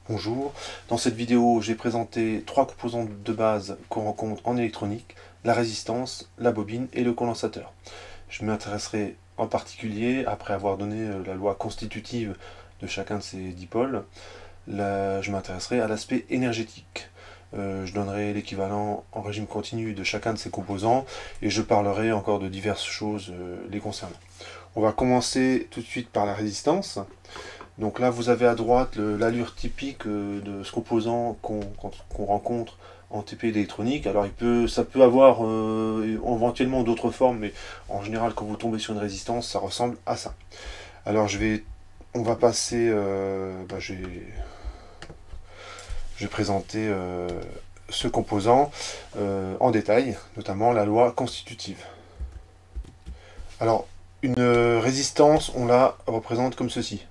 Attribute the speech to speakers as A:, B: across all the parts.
A: Bonjour, dans cette vidéo j'ai présenté trois composantes de base qu'on rencontre en électronique, la résistance, la bobine et le condensateur. Je m'intéresserai en particulier, après avoir donné la loi constitutive de chacun de ces dipôles, je m'intéresserai à l'aspect énergétique. Je donnerai l'équivalent en régime continu de chacun de ces composants et je parlerai encore de diverses choses les concernant. On va commencer tout de suite par la résistance. Donc là, vous avez à droite l'allure typique de ce composant qu'on rencontre en TP électronique. Alors ça peut avoir éventuellement d'autres formes, mais en général, quand vous tombez sur une résistance, ça ressemble à ça. Alors on va passer, je vais présenter ce composant en détail, notamment la loi constitutive. Alors, une résistance, on la représente comme ceci.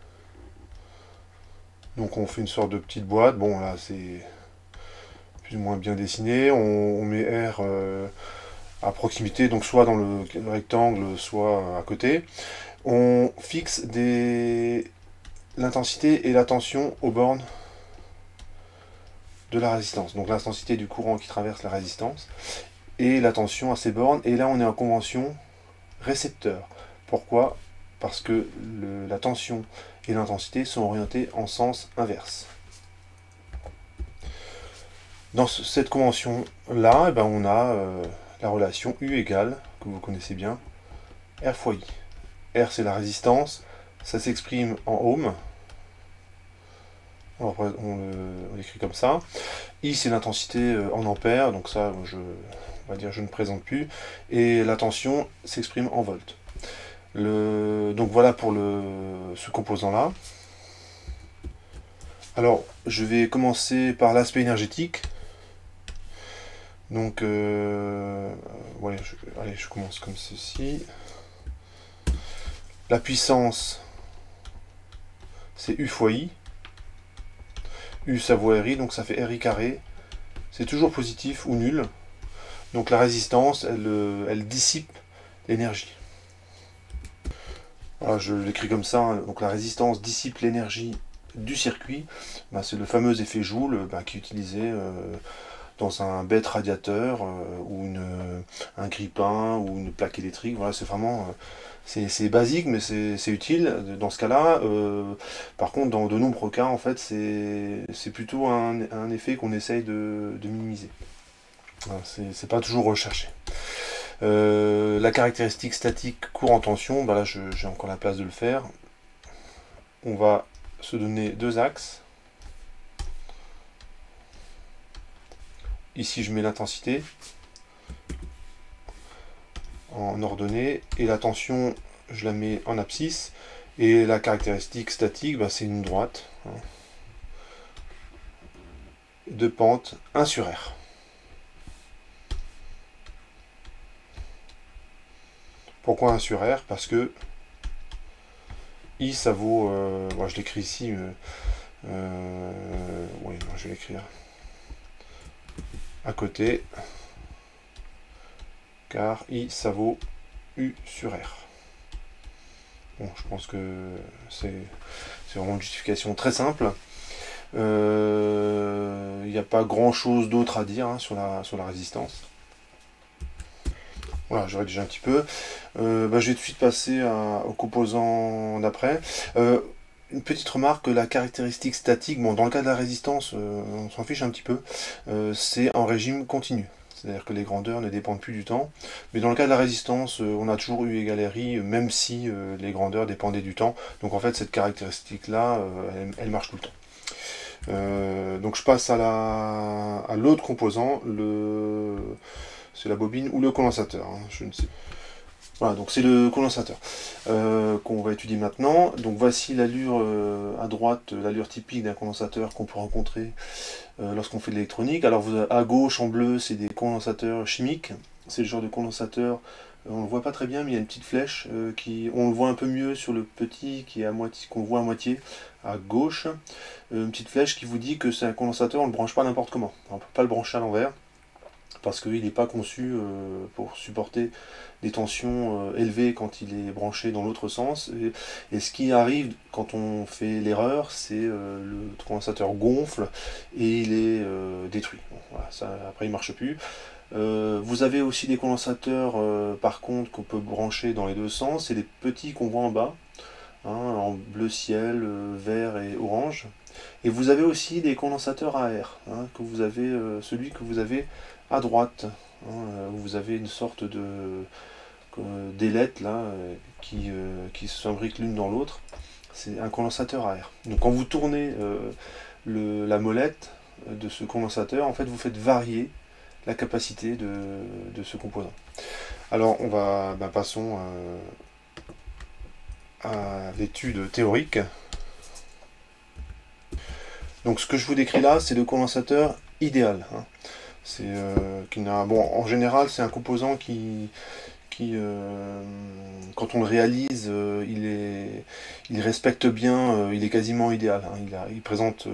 A: Donc on fait une sorte de petite boîte, bon là c'est plus ou moins bien dessiné, on met R à proximité, donc soit dans le rectangle, soit à côté. On fixe l'intensité et la tension aux bornes de la résistance, donc l'intensité du courant qui traverse la résistance, et la tension à ces bornes, et là on est en convention récepteur. Pourquoi? Parce que la tension et l'intensité sont orientées en sens inverse. Dans cette convention-là, on a la relation U égale, que vous connaissez bien, R fois I. R c'est la résistance, ça s'exprime en ohm, on l'écrit comme ça. I c'est l'intensité en ampères, donc ça on va dire je ne présente plus, et la tension s'exprime en volts. Donc voilà pour ce composant-là. Alors, je vais commencer par l'aspect énergétique. Donc, allez, je commence comme ceci. La puissance, c'est U fois I. U, ça vaut RI, donc ça fait RI carré. C'est toujours positif ou nul. Donc la résistance, elle dissipe l'énergie. Voilà, je l'écris comme ça, hein. Donc la résistance dissipe l'énergie du circuit. C'est le fameux effet Joule qui est utilisé dans un bête radiateur ou un grille-pain ou une plaque électrique. Voilà, c'est vraiment c'est basique, mais c'est utile dans ce cas-là. Par contre, dans de nombreux cas, en fait, c'est plutôt un effet qu'on essaye de minimiser. Voilà, c'est pas toujours recherché. La caractéristique statique courant tension, là j'ai encore la place de le faire. On va se donner deux axes. Ici je mets l'intensité en ordonnée et la tension je la mets en abscisse et la caractéristique statique c'est une droite de pente 1 sur R. Pourquoi 1 sur R? Parce que I ça vaut, je l'écris ici, oui, je vais l'écrire à côté, car I ça vaut U sur R. Bon, je pense que c'est vraiment une justification très simple. Il n'y a pas grand chose d'autre à dire sur la résistance. Voilà, je rédige un petit peu. Je vais tout de suite passer au composant d'après. Une petite remarque, la caractéristique statique, dans le cas de la résistance, on s'en fiche un petit peu, c'est en régime continu. C'est-à-dire que les grandeurs ne dépendent plus du temps. Mais dans le cas de la résistance, on a toujours U égale RI, même si les grandeurs dépendaient du temps. Donc en fait, cette caractéristique-là, elle marche tout le temps. Donc je passe à l'autre composant, c'est la bobine ou le condensateur, je ne sais. Voilà, donc c'est le condensateur qu'on va étudier maintenant. Donc voici l'allure à droite, l'allure typique d'un condensateur qu'on peut rencontrer lorsqu'on fait de l'électronique. Alors à gauche en bleu, c'est des condensateurs chimiques. C'est le genre de condensateur, on le voit pas très bien, mais il y a une petite flèche on le voit un peu mieux sur le petit qu'on voit à moitié à gauche. Une petite flèche qui vous dit que c'est un condensateur, on ne le branche pas n'importe comment. On ne peut pas le brancher à l'envers. parce qu'il n'est pas conçu pour supporter des tensions élevées quand il est branché dans l'autre sens. Et ce qui arrive quand on fait l'erreur, c'est le condensateur gonfle et il est détruit. Bon, voilà, ça, après il ne marche plus. Vous avez aussi des condensateurs par contre qu'on peut brancher dans les deux sens, c'est les petits qu'on voit en bas, hein, en bleu ciel, vert et orange. Et vous avez aussi des condensateurs à air, hein, que vous avez, celui que vous avez à droite, hein, où vous avez une sorte de d'ailettes là qui s'imbriquent l'une dans l'autre. C'est un condensateur à air. Donc quand vous tournez la molette de ce condensateur, en fait vous faites varier la capacité de ce composant. Alors on va passons à l'étude théorique. Donc ce que je vous décris là, c'est le condensateur idéal, hein. C'est bon, en général, c'est un composant qui quand on le réalise, il respecte bien, il est quasiment idéal, hein. Il présente,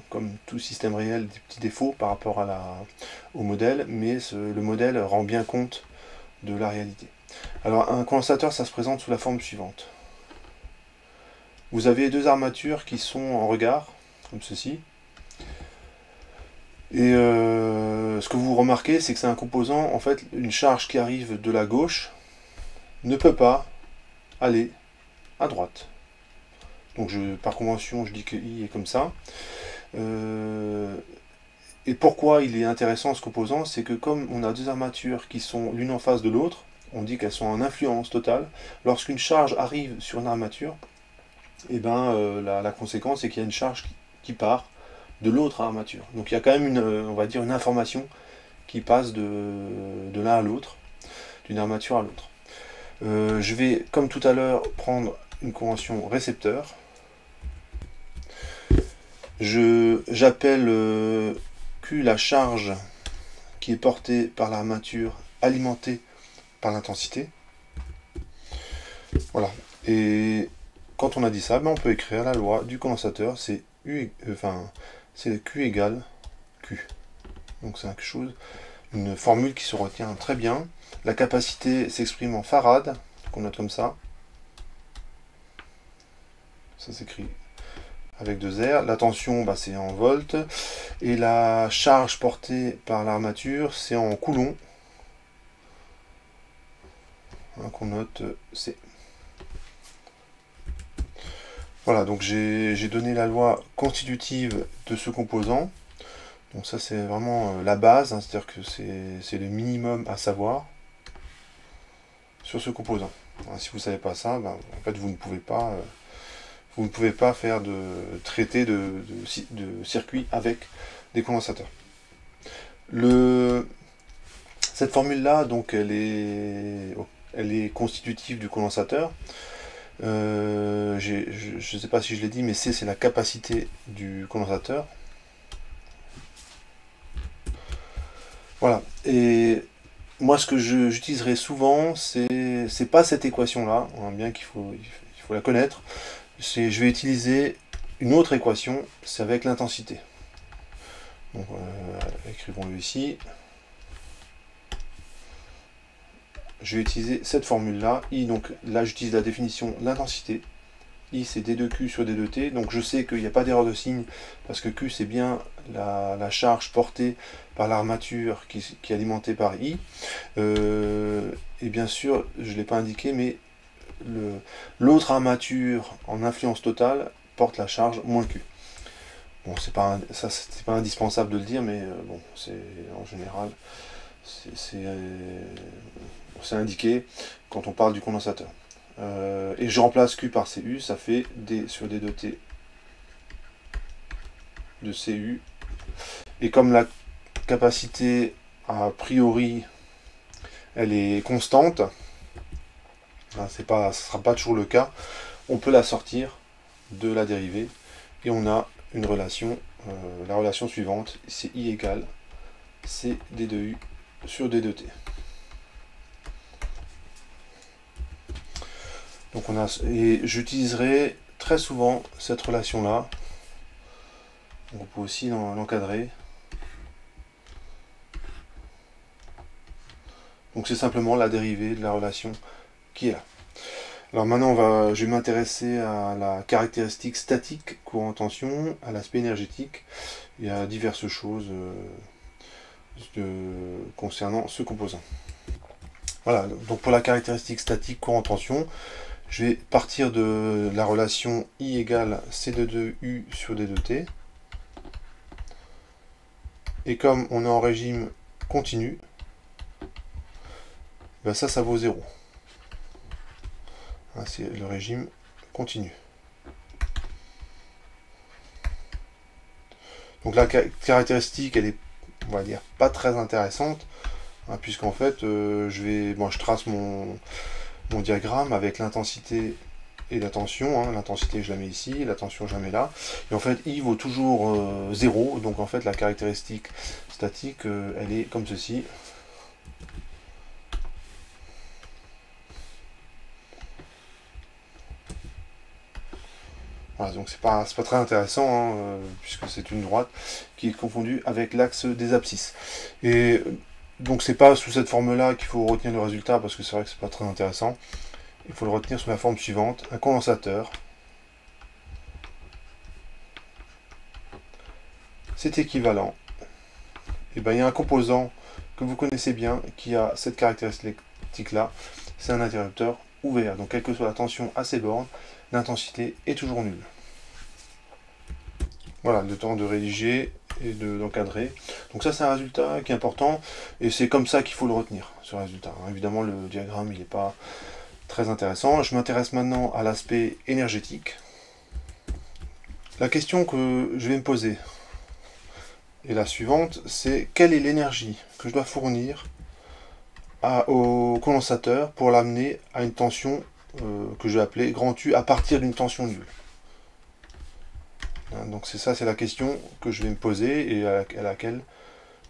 A: comme tout système réel, des petits défauts par rapport au modèle, mais le modèle rend bien compte de la réalité. Alors un condensateur, ça se présente sous la forme suivante. Vous avez deux armatures qui sont en regard, comme ceci. Et ce que vous remarquez, c'est que c'est un composant, en fait, une charge qui arrive de la gauche ne peut pas aller à droite. Donc par convention, je dis que I est comme ça. Et pourquoi il est intéressant ce composant, c'est que comme on a deux armatures qui sont l'une en face de l'autre, on dit qu'elles sont en influence totale. Lorsqu'une charge arrive sur une armature, et ben, la conséquence c'est qu'il y a une charge qui part de l'autre armature. Donc il y a quand même on va dire une information qui passe de l'un à l'autre, d'une armature à l'autre. Je vais, comme tout à l'heure, prendre une convention récepteur. J'appelle Q la charge qui est portée par l'armature alimentée par l'intensité. Voilà. Et quand on a dit ça, ben on peut écrire la loi du condensateur, c'est c'est Q égale Q. Donc c'est une formule qui se retient très bien. La capacité s'exprime en farad, qu'on note comme ça. Ça s'écrit avec deux R. La tension, c'est en volts. Et la charge portée par l'armature, c'est en coulomb, hein, qu'on note C. Voilà, donc j'ai donné la loi constitutive de ce composant. Donc ça c'est vraiment la base, hein, c'est-à-dire que c'est le minimum à savoir sur ce composant. Alors, si vous ne savez pas ça, en fait vous ne pouvez pas faire de traité de circuit avec des condensateurs. Cette formule-là, donc elle est constitutive du condensateur. Je ne sais pas si je l'ai dit, mais C c'est la capacité du condensateur. Voilà. Et moi ce que j'utiliserai souvent, c'est pas cette équation-là, hein, bien qu'il faut la connaître. Je vais utiliser une autre équation, c'est avec l'intensité. Donc écrivons-le ici. Je vais utiliser cette formule-là. I, donc là j'utilise la définition de l'intensité. I c'est D2Q sur D2T. Donc je sais qu'il n'y a pas d'erreur de signe parce que Q c'est bien la charge portée par l'armature qui est alimentée par I. Et bien sûr, je ne l'ai pas indiqué, mais l'autre armature en influence totale porte la charge moins Q. Bon, c'est pas indispensable de le dire, mais bon, c'est en général c'est indiqué quand on parle du condensateur. Et je remplace Q par CU, ça fait D sur D2T de CU. Et comme la capacité a priori elle est constante, hein, ce ne sera pas toujours le cas, on peut la sortir de la dérivée et on a une relation, la relation suivante, c'est I égale C D2U sur D2T. Donc et j'utiliserai très souvent cette relation là. On peut aussi l'encadrer. Donc c'est simplement la dérivée de la relation qui est là. Alors maintenant, je vais m'intéresser à la caractéristique statique courant-tension, à l'aspect énergétique et à diverses choses concernant ce composant. Voilà, donc pour la caractéristique statique courant-tension, je vais partir de la relation I égale C22U sur D2T. Et comme on est en régime continu, ben ça vaut 0. C'est le régime continu. Donc la caractéristique, elle est, on va dire, pas très intéressante, puisqu'en fait, je trace mon diagramme avec l'intensité et la tension. L'intensité, je la mets ici, la tension, je la mets là. Et en fait, I vaut toujours 0, donc en fait, la caractéristique statique, elle est comme ceci. Voilà, donc c'est pas très intéressant, puisque c'est une droite qui est confondue avec l'axe des abscisses. Et donc c'est pas sous cette forme-là qu'il faut retenir le résultat, parce que c'est vrai que c'est pas très intéressant. Il faut le retenir sous la forme suivante. Un condensateur, c'est équivalent. Et bien il y a un composant que vous connaissez bien qui a cette caractéristique-là, c'est un interrupteur ouvert. Donc quelle que soit la tension à ces bornes, l'intensité est toujours nulle. Voilà, le temps de rédiger et d'encadrer. Donc ça c'est un résultat qui est important, et c'est comme ça qu'il faut le retenir, ce résultat. Évidemment le diagramme il n'est pas très intéressant. Je m'intéresse maintenant à l'aspect énergétique. La question que je vais me poser est la suivante, c'est quelle est l'énergie que je dois fournir au condensateur pour l'amener à une tension que je vais appeler grand U à partir d'une tension nulle. Donc c'est la question que je vais me poser et à laquelle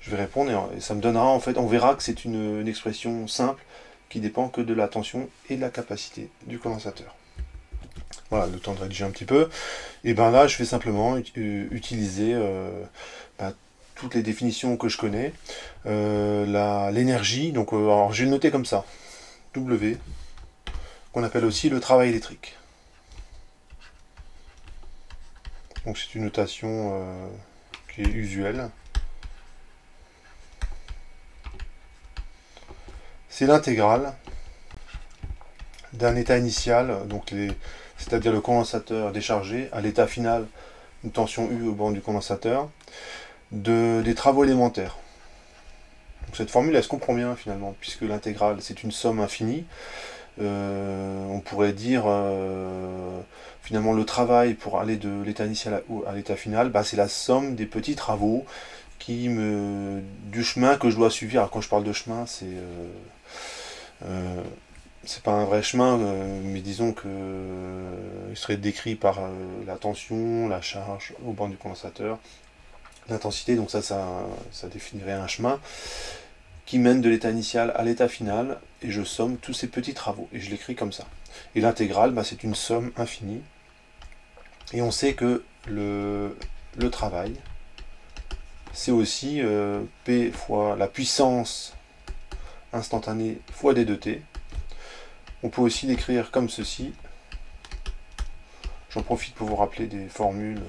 A: je vais répondre, et ça me donnera, en fait, on verra que c'est une expression simple qui dépend que de la tension et de la capacité du condensateur. Voilà, le temps de rédiger un petit peu. Et bien là, je vais simplement utiliser toutes les définitions que je connais. L'énergie, donc alors je vais le noter comme ça. W, qu'on appelle aussi le travail électrique. Donc c'est une notation qui est usuelle. C'est l'intégrale d'un état initial, donc c'est-à-dire le condensateur déchargé, à l'état final, une tension U au bord du condensateur, des travaux élémentaires. Donc cette formule, elle se comprend bien finalement, puisque l'intégrale, c'est une somme infinie. On pourrait dire, finalement, le travail pour aller de l'état initial à l'état final, c'est la somme des petits travaux du chemin que je dois suivre. Alors quand je parle de chemin, c'est pas un vrai chemin, mais disons que il serait décrit par la tension, la charge au bord du condensateur, l'intensité, donc ça définirait un chemin qui mène de l'état initial à l'état final, et je somme tous ces petits travaux, et je l'écris comme ça. Et l'intégrale, c'est une somme infinie, et on sait que le travail, c'est aussi P fois la puissance instantanée fois D2T. On peut aussi l'écrire comme ceci. J'en profite pour vous rappeler des formules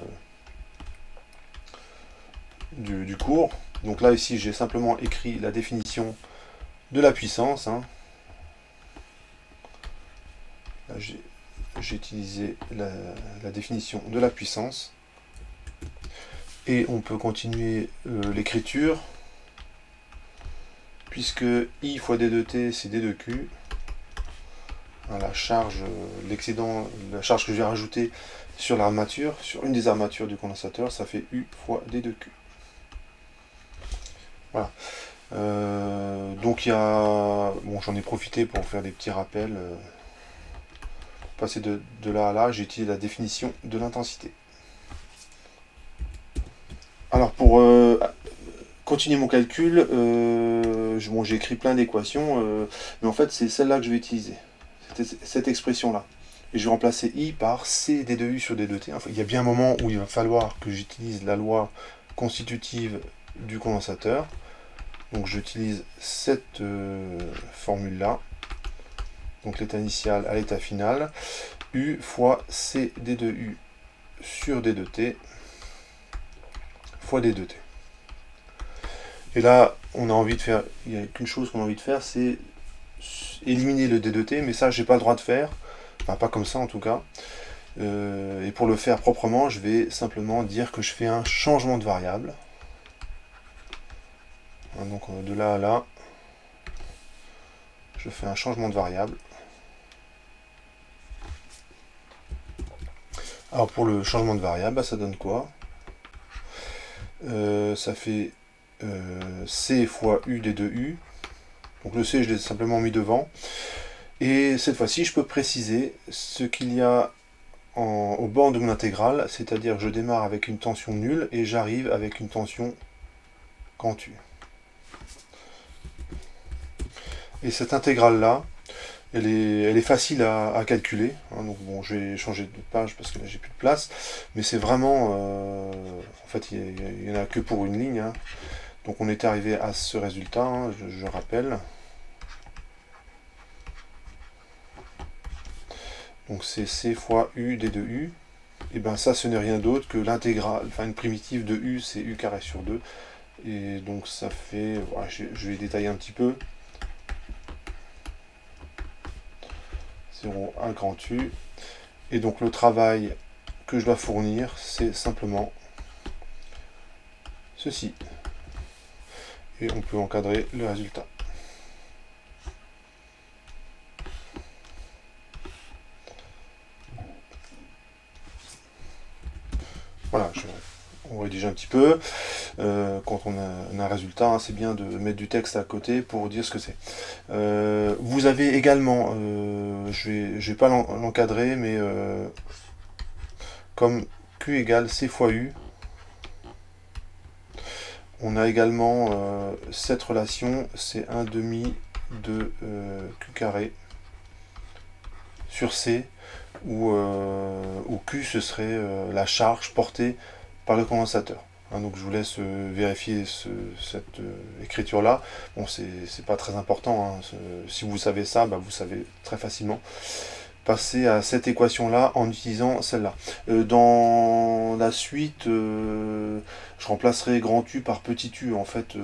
A: du cours. Donc là, ici, j'ai simplement écrit la définition de la puissance. Là, j'ai utilisé la définition de la puissance. Et on peut continuer l'écriture, puisque I fois D2T, c'est D2Q. La charge, l'excédent, la charge que j'ai rajoutée sur l'armature, sur une des armatures du condensateur, ça fait U fois D2Q. Voilà. Donc il y a... Bon, j'en ai profité pour faire des petits rappels. Pour passer de là à là, j'ai utilisé la définition de l'intensité. Alors pour continuer mon calcul, j'ai écrit plein d'équations, mais en fait c'est celle-là que je vais utiliser. Cette expression-là. Et je vais remplacer I par C D2U sur D2T. Enfin, il y a bien un moment où il va falloir que j'utilise la loi constitutive du condensateur. Donc j'utilise cette formule-là. Donc l'état initial à l'état final. U fois C D2U sur D2T fois D2T. Et là, on a envie de faire, il n'y a qu'une chose qu'on a envie de faire, c'est éliminer le D2T, mais ça, j'ai pas le droit de faire. Enfin, pas comme ça en tout cas. Et pour le faire proprement, je vais simplement dire que je fais un changement de variable. Donc de là à là, je fais un changement de variable. Alors pour le changement de variable, bah, ça donne quoi? Ça fait C fois U des 2U. Donc le C, je l'ai simplement mis devant. Et cette fois-ci, je peux préciser ce qu'il y a au bord de mon intégrale, c'est-à-dire que je démarre avec une tension nulle et j'arrive avec une tension grand U. Et cette intégrale-là, elle est facile à calculer. Hein, donc bon, je vais changer de page parce que là j'ai plus de place. Mais c'est vraiment... en fait, il n'y en a que pour une ligne. Hein. Donc on est arrivé à ce résultat, hein, je rappelle. Donc c'est C fois U des 2U. Et bien ça, ce n'est rien d'autre que l'intégrale, enfin une primitive de U, c'est U carré sur 2. Et donc ça fait... Voilà, je vais détailler un petit peu. 0 à grand U. Et donc le travail que je dois fournir, c'est simplement ceci. Et on peut encadrer le résultat. Voilà, on rédige un petit peu. Quand on a un résultat, hein, c'est bien de mettre du texte à côté pour dire ce que c'est. Vous avez également, je vais pas l'encadrer, mais comme Q égale C fois U, on a également cette relation, c'est 1 demi de Q carré sur C, où Q ce serait la charge portée par le condensateur. Hein, donc je vous laisse vérifier cette écriture là. Bon, c'est pas très important, hein. Si vous savez ça, bah, vous savez très facilement passer à cette équation là en utilisant celle-là. Dans la suite, je remplacerai grand U par petit u. En fait,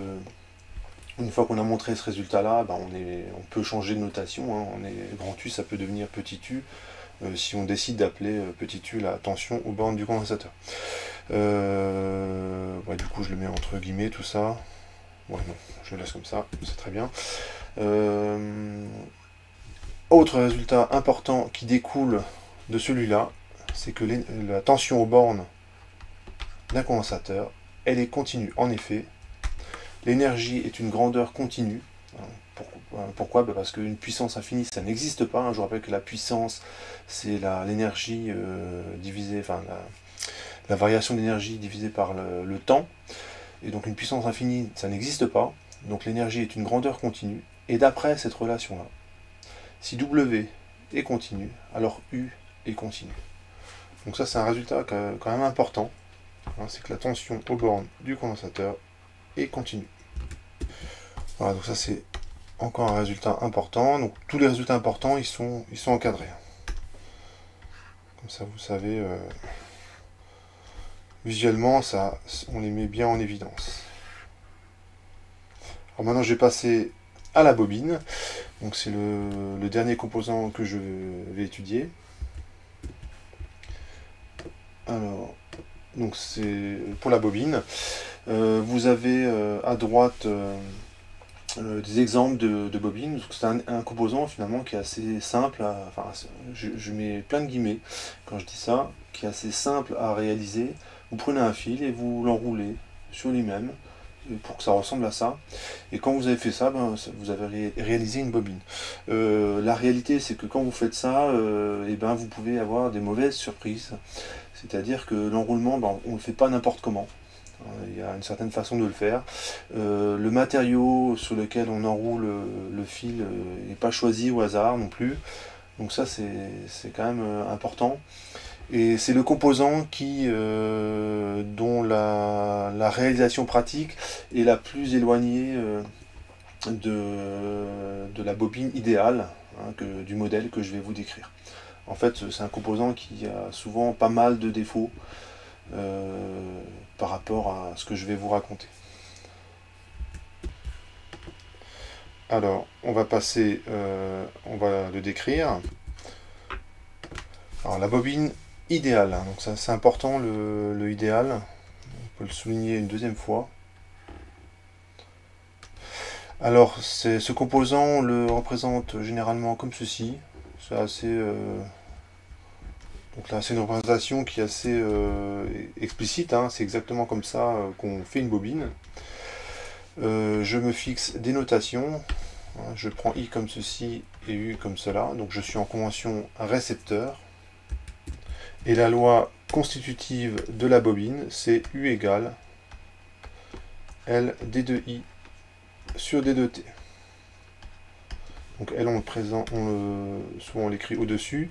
A: une fois qu'on a montré ce résultat là, bah, on peut changer de notation, hein. Grand U, ça peut devenir petit u si on décide d'appeler petit u la tension aux bornes du condensateur. Ouais, du coup je le mets entre guillemets tout ça. Ouais, non, je le laisse comme ça, c'est très bien. Autre résultat important qui découle de celui-là, c'est que la tension aux bornes d'un condensateur, elle est continue. En effet, l'énergie est une grandeur continue. Pourquoi? Parce qu'une puissance infinie, ça n'existe pas. Je vous rappelle que la puissance, c'est l'énergie divisée, enfin la variation d'énergie divisée par le temps. Et donc une puissance infinie, ça n'existe pas. Donc l'énergie est une grandeur continue. Et d'après cette relation-là, si W est continu, alors U est continu. Donc ça, c'est un résultat quand même important. Hein, c'est que la tension aux bornes du condensateur est continue. Voilà, donc ça c'est encore un résultat important. Donc tous les résultats importants, ils sont encadrés. Comme ça, vous savez, visuellement, on les met bien en évidence. Alors maintenant, je vais passer à la bobine. Donc c'est le dernier composant que je vais étudier. Alors, donc c'est pour la bobine. Vous avez à droite des exemples de bobines. C'est un composant finalement qui est assez simple, enfin je mets plein de guillemets quand je dis ça, qui est assez simple à réaliser. Vous prenez un fil et vous l'enroulez sur lui-même pour que ça ressemble à ça. Et quand vous avez fait ça, ben, vous avez réalisé une bobine. La réalité, c'est que quand vous faites ça, et ben, vous pouvez avoir des mauvaises surprises. C'est-à-dire que l'enroulement, ben, on ne le fait pas n'importe comment. Il y a une certaine façon de le faire. Le matériau sur lequel on enroule le fil n'est pas choisi au hasard non plus. Donc ça, c'est quand même important. Et c'est le composant dont la la réalisation pratique est la plus éloignée de la bobine idéale, hein, du modèle que je vais vous décrire. En fait, c'est un composant qui a souvent pas mal de défauts par rapport à ce que je vais vous raconter. Alors, on va passer, on va le décrire. Alors, la bobine idéale, hein, donc ça c'est important le idéal, on peut le souligner une deuxième fois. Alors, ce composant, on le représente généralement comme ceci. C'est assez. Donc là, c'est une représentation qui est assez explicite, hein. C'est exactement comme ça qu'on fait une bobine. Je me fixe des notations. Hein, je prends I comme ceci et U comme cela. Donc je suis en convention récepteur. Et la loi constitutive de la bobine, c'est U égale L D2I sur D2T. Donc L, on le présente, souvent on l'écrit au-dessus.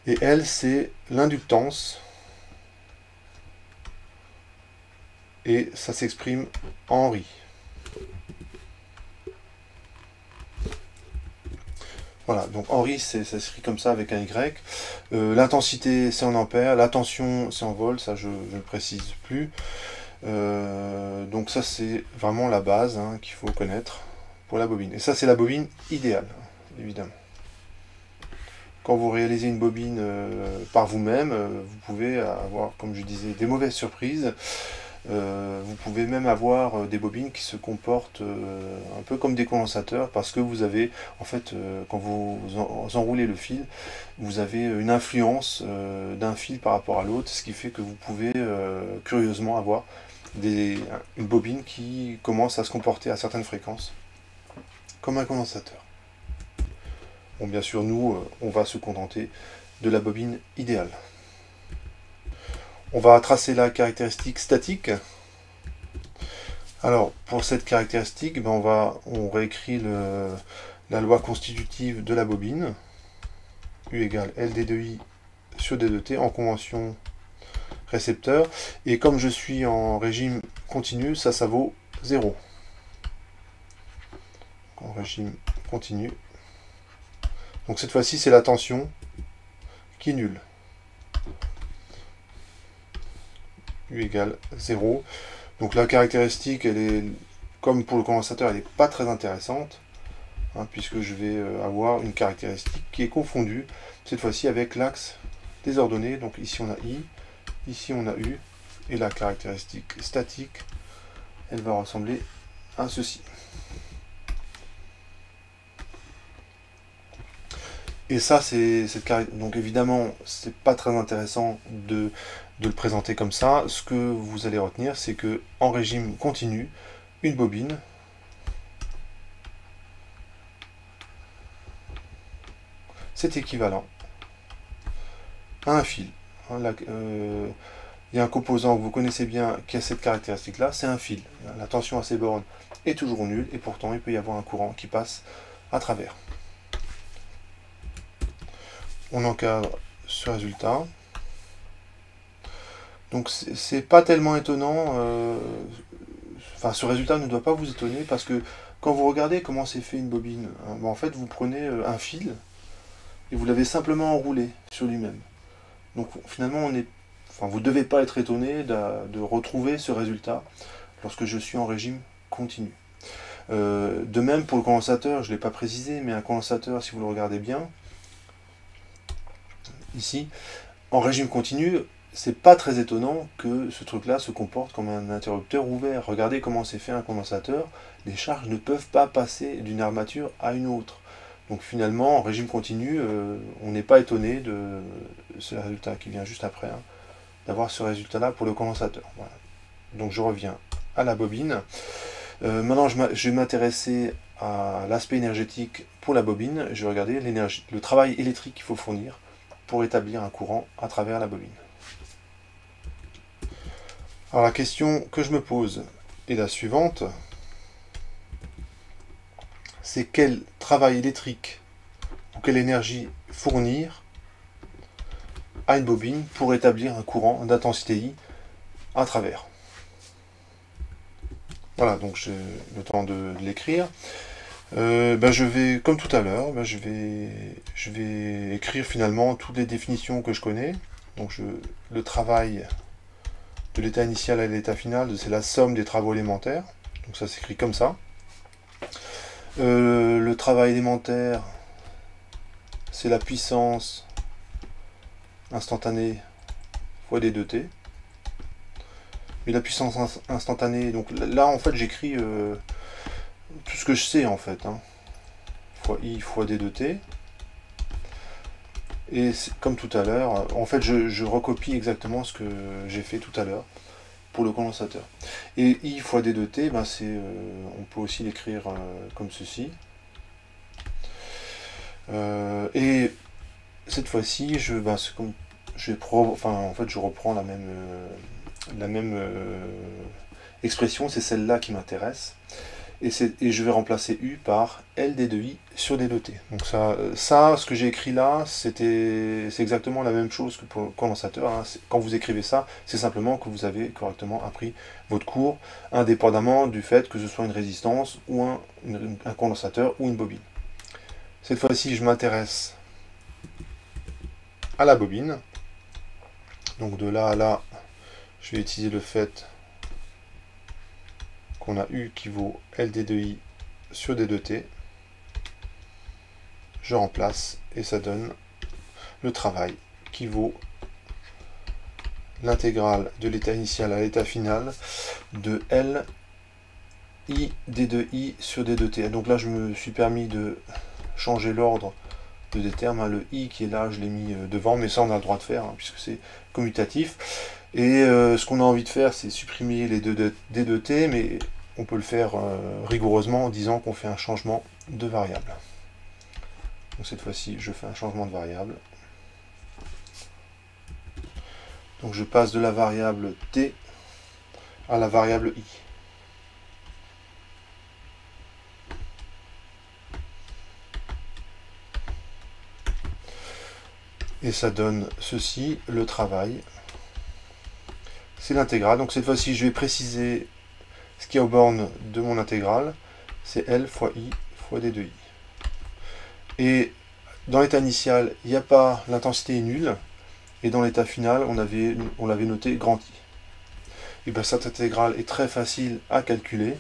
A: Et L, c'est l'inductance. Et ça s'exprime en Henry. Voilà, donc Henry, ça s'écrit comme ça avec un Y. L'intensité, c'est en ampères. La tension, c'est en volts. Ça, je ne le précise plus. Donc ça, c'est vraiment la base, hein, qu'il faut connaître pour la bobine. Et ça, c'est la bobine idéale, évidemment. Quand vous réalisez une bobine par vous-même, vous pouvez avoir, comme je disais, des mauvaises surprises. Vous pouvez même avoir des bobines qui se comportent un peu comme des condensateurs, parce que vous avez, en fait, quand vous enroulez le fil, vous avez une influence d'un fil par rapport à l'autre, ce qui fait que vous pouvez curieusement avoir une bobine qui commence à se comporter à certaines fréquences comme un condensateur. Bon, bien sûr, nous, on va se contenter de la bobine idéale. On va tracer la caractéristique statique. Alors, pour cette caractéristique, ben on réécrit la loi constitutive de la bobine. U égale LD2I sur D2T en convention récepteur. Et comme je suis en régime continu, ça vaut 0. En régime continu. Donc cette fois-ci, c'est la tension qui est nulle. U égale 0. Donc la caractéristique, elle est, comme pour le condensateur, elle n'est pas très intéressante, hein, puisque je vais avoir une caractéristique qui est confondue, cette fois-ci avec l'axe des ordonnées. Donc ici on a I, ici on a U, et la caractéristique statique, elle va ressembler à ceci. Et ça, donc évidemment, c'est pas très intéressant de le présenter comme ça. Ce que vous allez retenir, c'est que en régime continu, une bobine c'est équivalent à un fil. Il y a un composant que vous connaissez bien qui a cette caractéristique-là, c'est un fil. La tension à ces bornes est toujours nulle, et pourtant il peut y avoir un courant qui passe à travers. On encadre ce résultat. Donc c'est pas tellement étonnant, enfin ce résultat ne doit pas vous étonner, parce que quand vous regardez comment c'est fait une bobine, hein, en fait vous prenez un fil et vous l'avez simplement enroulé sur lui-même. Donc finalement vous ne devez pas être étonné de retrouver ce résultat lorsque je suis en régime continu. De même pour le condensateur, je ne l'ai pas précisé, mais un condensateur, si vous le regardez bien, ici, en régime continu, c'est pas très étonnant que ce truc-là se comporte comme un interrupteur ouvert. Regardez comment c'est fait un condensateur. Les charges ne peuvent pas passer d'une armature à une autre. Donc finalement, en régime continu, on n'est pas étonné de ce résultat qui vient juste après, hein, d'avoir ce résultat-là pour le condensateur. Voilà. Donc je reviens à la bobine. Maintenant, je vais m'intéresser à l'aspect énergétique pour la bobine. Je vais regarder le travail électrique qu'il faut fournir pour établir un courant à travers la bobine. Alors la question que je me pose est la suivante. C'est quel travail électrique ou quelle énergie fournir à une bobine pour établir un courant d'intensité I à travers. Voilà, donc j'ai le temps de l'écrire. Je vais, comme tout à l'heure, je vais écrire finalement toutes les définitions que je connais. Donc le travail de l'état initial à l'état final, c'est la somme des travaux élémentaires. Donc ça s'écrit comme ça. Le travail élémentaire, c'est la puissance instantanée fois d 2t. Mais la puissance instantanée, donc là en fait j'écris tout ce que je sais en fait. Hein. Fois i fois d 2t. Et comme tout à l'heure, en fait je recopie exactement ce que j'ai fait tout à l'heure pour le condensateur. Et i fois d 2t, ben on peut aussi l'écrire comme ceci. Et cette fois-ci, je reprends la même expression, c'est celle-là qui m'intéresse. Et je vais remplacer U par L d 2I sur d 2T. Donc ce que j'ai écrit là, c'est exactement la même chose que pour le condensateur. Hein. Quand vous écrivez ça, c'est simplement que vous avez correctement appris votre cours, indépendamment du fait que ce soit une résistance, ou un condensateur, ou une bobine. Cette fois-ci, je m'intéresse à la bobine. Donc de là à là, je vais utiliser le fait qu'on a U qui vaut LD2I sur D2T. Je remplace et ça donne le travail qui vaut l'intégrale de l'état initial à l'état final de L I D2I sur D2T. Donc là, je me suis permis de changer l'ordre des termes. Hein. Le I qui est là, je l'ai mis devant, mais ça, on a le droit de faire, hein, puisque c'est commutatif. Et ce qu'on a envie de faire, c'est supprimer les D2T, mais on peut le faire rigoureusement en disant qu'on fait un changement de variable. Donc cette fois-ci, je fais un changement de variable. Donc je passe de la variable t à la variable i. Et ça donne ceci, le travail. C'est l'intégrale. Donc cette fois-ci, je vais préciser ce qui est aux bornes de mon intégrale. C'est L fois I fois D2I. Et dans l'état initial, il n'y a pas l'intensité est nulle. Et dans l'état final, on l'avait noté grand I. Et bien cette intégrale est très facile à calculer.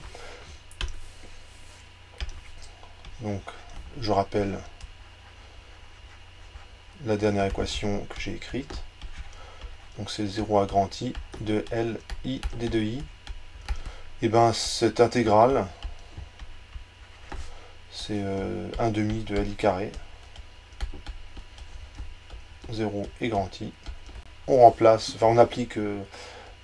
A: Donc je rappelle la dernière équation que j'ai écrite. Donc c'est 0 à grand I de L I d 2I. Et bien cette intégrale, c'est 1 demi de L I carré. 0 et grand I. On remplace, enfin on applique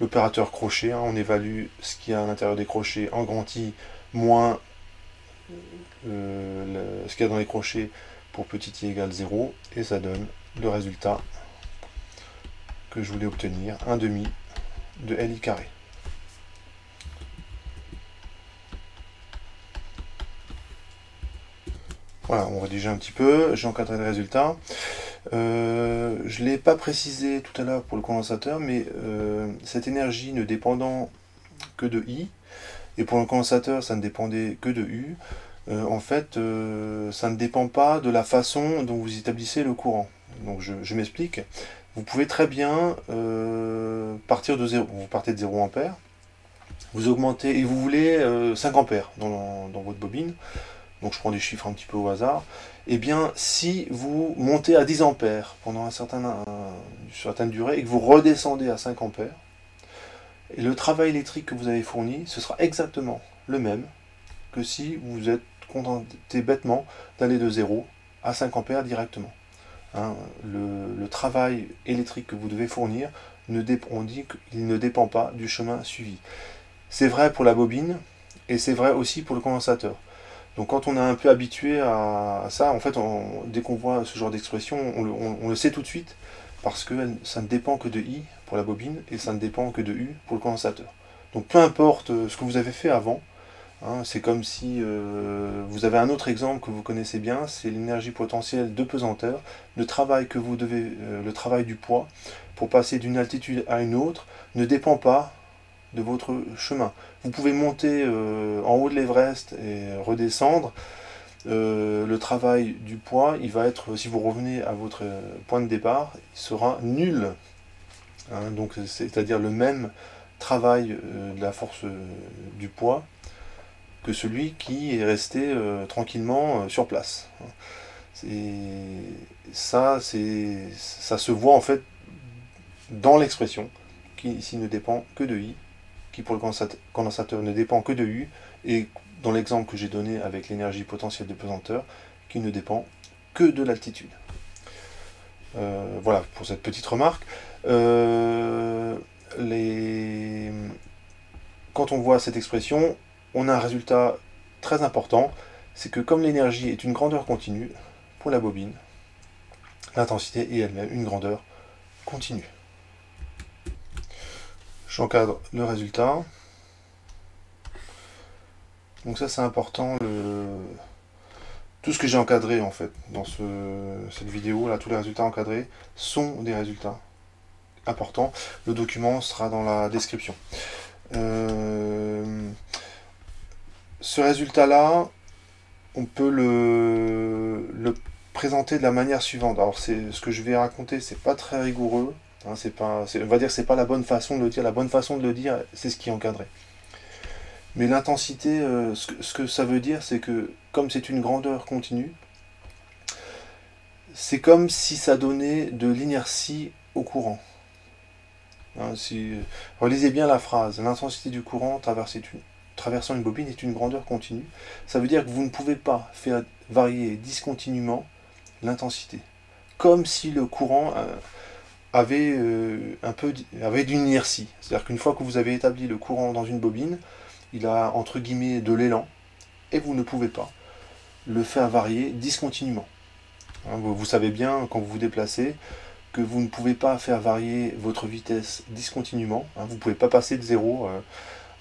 A: l'opérateur crochet, hein, on évalue ce qu'il y a à l'intérieur des crochets en grand I moins ce qu'il y a dans les crochets pour petit i égale 0, et ça donne le résultat que je voulais obtenir, 1 demi de Li carré. Voilà, on rédige un petit peu, j'ai encadré le résultat. Je ne l'ai pas précisé tout à l'heure pour le condensateur, mais cette énergie ne dépendant que de I, et pour le condensateur ça ne dépendait que de U, en fait ça ne dépend pas de la façon dont vous établissez le courant. Donc je m'explique. Vous pouvez très bien partir de 0, vous partez de 0 ampère, vous augmentez, et vous voulez 5 ampères dans votre bobine, donc je prends des chiffres un petit peu au hasard, et bien si vous montez à 10 ampères pendant une certaine durée, et que vous redescendez à 5 ampères, et le travail électrique que vous avez fourni, ce sera exactement le même que si vous vous êtes contenté bêtement d'aller de 0 à 5 ampères directement. Hein, le travail électrique que vous devez fournir, on dit qu'il ne dépend pas du chemin suivi. C'est vrai pour la bobine, et c'est vrai aussi pour le condensateur. Donc quand on est un peu habitué à ça, en fait, dès qu'on voit ce genre d'expression, on le sait tout de suite, parce que ça ne dépend que de I pour la bobine, et ça ne dépend que de U pour le condensateur. Donc peu importe ce que vous avez fait avant, hein, c'est comme si vous avez un autre exemple que vous connaissez bien, c'est l'énergie potentielle de pesanteur, le travail que vous devez, le travail du poids, pour passer d'une altitude à une autre, ne dépend pas de votre chemin. Vous pouvez monter en haut de l'Everest et redescendre. Le travail du poids, il va être, si vous revenez à votre point de départ, il sera nul. Hein, donc c'est-à-dire le même travail de la force du poids que celui qui est resté tranquillement sur place. Ça se voit en fait dans l'expression qui ici ne dépend que de I, qui pour le condensateur ne dépend que de U, et dans l'exemple que j'ai donné avec l'énergie potentielle de pesanteur, qui ne dépend que de l'altitude. Voilà pour cette petite remarque. Quand on voit cette expression, on a un résultat très important, c'est que comme l'énergie est une grandeur continue, pour la bobine, l'intensité est elle-même une grandeur continue. J'encadre le résultat. Donc ça c'est important, tout ce que j'ai encadré en fait dans cette vidéo, là, tous les résultats encadrés sont des résultats importants. Le document sera dans la description. Ce résultat-là, on peut le présenter de la manière suivante. Alors ce que je vais raconter, c'est pas très rigoureux. Hein, on va dire que c'est pas la bonne façon de le dire. La bonne façon de le dire, c'est ce qui est encadré. Mais l'intensité, ce que ça veut dire, c'est que comme c'est une grandeur continue, c'est comme si ça donnait de l'inertie au courant. Hein, relisez bien la phrase. L'intensité du courant traversant une bobine est une grandeur continue. Ça veut dire que vous ne pouvez pas faire varier discontinuement l'intensité. Comme si le courant avait d'une inertie. C'est-à-dire qu'une fois que vous avez établi le courant dans une bobine, il a entre guillemets de l'élan, et vous ne pouvez pas le faire varier discontinuement. Hein, vous savez bien, quand vous vous déplacez, que vous ne pouvez pas faire varier votre vitesse discontinuement. Hein, vous ne pouvez pas passer de 0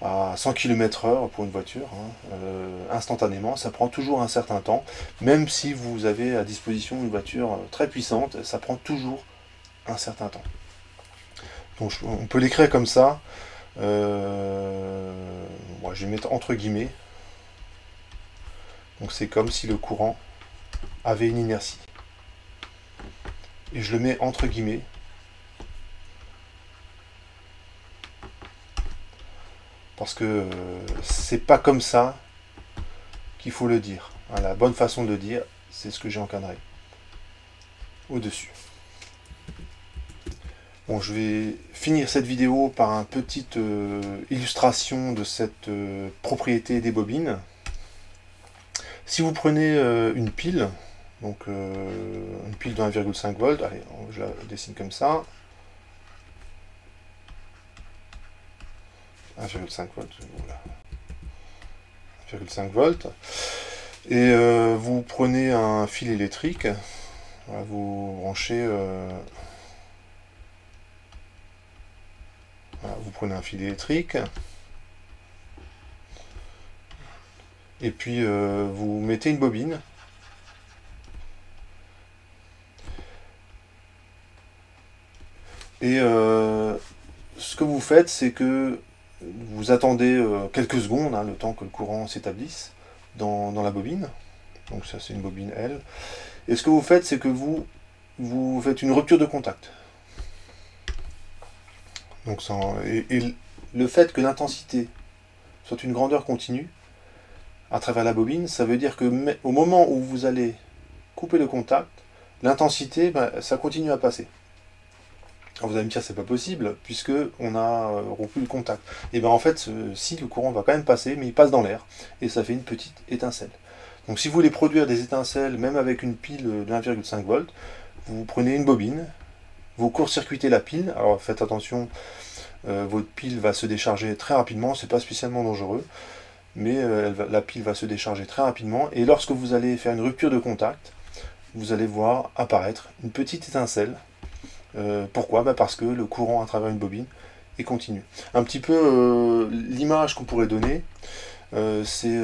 A: à 100 km/h pour une voiture, hein, instantanément. Ça prend toujours un certain temps. Même si vous avez à disposition une voiture très puissante, ça prend toujours un certain temps. Donc on peut l'écrire comme ça. Moi, je vais mettre entre guillemets. Donc c'est comme si le courant avait une inertie. Et je le mets entre guillemets. Parce que c'est pas comme ça qu'il faut le dire. Hein, la bonne façon de le dire, c'est ce que j'ai encadré au-dessus. Bon, je vais finir cette vidéo par une petite illustration de cette propriété des bobines. Si vous prenez une pile, donc une pile de 1,5 volts, allez, je la dessine comme ça. 1,5 volts, voilà. 1,5 volts. Et vous prenez un fil électrique, voilà, vous branchez... Voilà, vous prenez un fil électrique, et puis vous mettez une bobine, et ce que vous faites, c'est que vous attendez quelques secondes, hein, le temps que le courant s'établisse dans la bobine. Donc ça c'est une bobine L. Et ce que vous faites, c'est que vous faites une rupture de contact. Donc et le fait que l'intensité soit une grandeur continue à travers la bobine, ça veut dire que au moment où vous allez couper le contact, l'intensité, ça continue à passer. Alors vous allez me dire c'est pas possible puisque on a rompu le contact. Et bien en fait, si le courant va quand même passer, mais il passe dans l'air et ça fait une petite étincelle. Donc si vous voulez produire des étincelles, même avec une pile de 1,5 volts, vous prenez une bobine, vous court-circuitez la pile. Alors faites attention, votre pile va se décharger très rapidement, c'est pas spécialement dangereux, mais la pile va se décharger très rapidement, et lorsque vous allez faire une rupture de contact, vous allez voir apparaître une petite étincelle. Pourquoi? Parce que le courant à travers une bobine est continu. Un petit peu l'image qu'on pourrait donner, c'est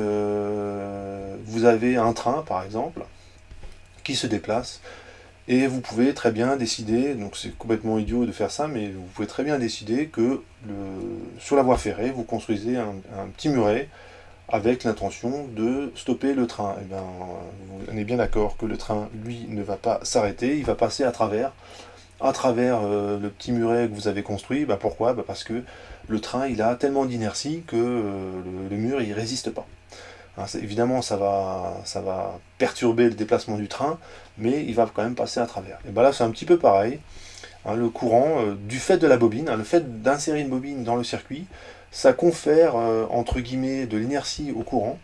A: vous avez un train par exemple qui se déplace, Et vous pouvez très bien décider, donc c'est complètement idiot de faire ça, mais vous pouvez très bien décider que sur la voie ferrée, vous construisez un petit muret avec l'intention de stopper le train. Et bien, on est bien d'accord que le train, lui, ne va pas s'arrêter, il va passer à travers le petit muret que vous avez construit. Ben pourquoi? Ben parce que le train, il a tellement d'inertie que le mur, il résiste pas. Hein, évidemment, ça va perturber le déplacement du train, mais il va quand même passer à travers. Et ben là, c'est un petit peu pareil. Hein, le courant, du fait de la bobine, hein, le fait d'insérer une bobine dans le circuit, ça confère, entre guillemets, de l'inertie au courant,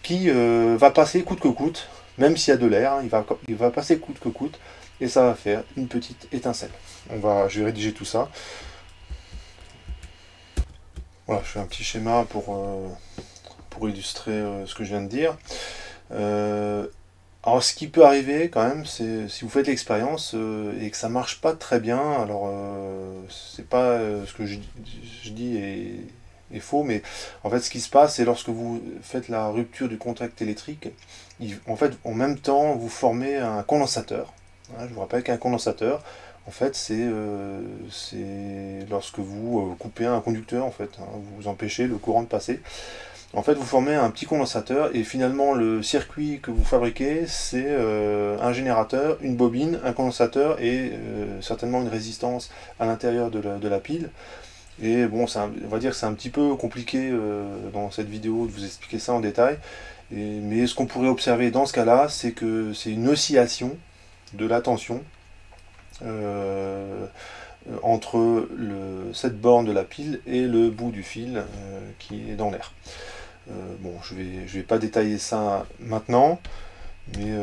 A: qui va passer coûte que coûte, même s'il y a de l'air, hein, il va passer coûte que coûte, et ça va faire une petite étincelle. Je vais rédiger tout ça. Voilà, je fais un petit schéma pour illustrer ce que je viens de dire. Alors, ce qui peut arriver quand même, c'est si vous faites l'expérience et que ça marche pas très bien, alors c'est pas ce que je dis est faux, mais en fait, ce qui se passe, c'est lorsque vous faites la rupture du contact électrique, en fait, en même temps, vous formez un condensateur. Hein, je vous rappelle qu'un condensateur, en fait, c'est lorsque vous coupez un conducteur, en fait, hein, vous empêchez le courant de passer. En fait, vous formez un petit condensateur et finalement le circuit que vous fabriquez, c'est un générateur, une bobine, un condensateur et certainement une résistance à l'intérieur de la pile. Et bon, on va dire que c'est un petit peu compliqué dans cette vidéo de vous expliquer ça en détail. Mais ce qu'on pourrait observer dans ce cas-là, c'est que c'est une oscillation de la tension entre cette borne de la pile et le bout du fil qui est dans l'air. Bon, je vais pas détailler ça maintenant, mais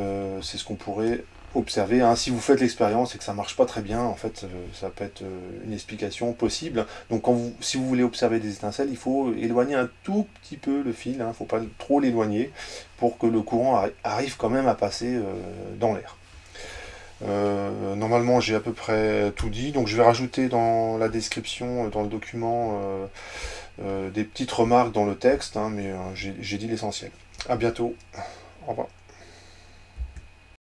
A: c'est ce qu'on pourrait observer. Hein. Si vous faites l'expérience et que ça marche pas très bien, en fait, ça peut être une explication possible. Donc, si vous voulez observer des étincelles, il faut éloigner un tout petit peu le fil. Il ne faut pas trop l'éloigner pour que le courant arrive quand même à passer dans l'air. Normalement, j'ai à peu près tout dit. Donc, je vais rajouter dans la description, dans le document, des petites remarques dans le texte, hein, mais j'ai dit l'essentiel. À bientôt. Au revoir.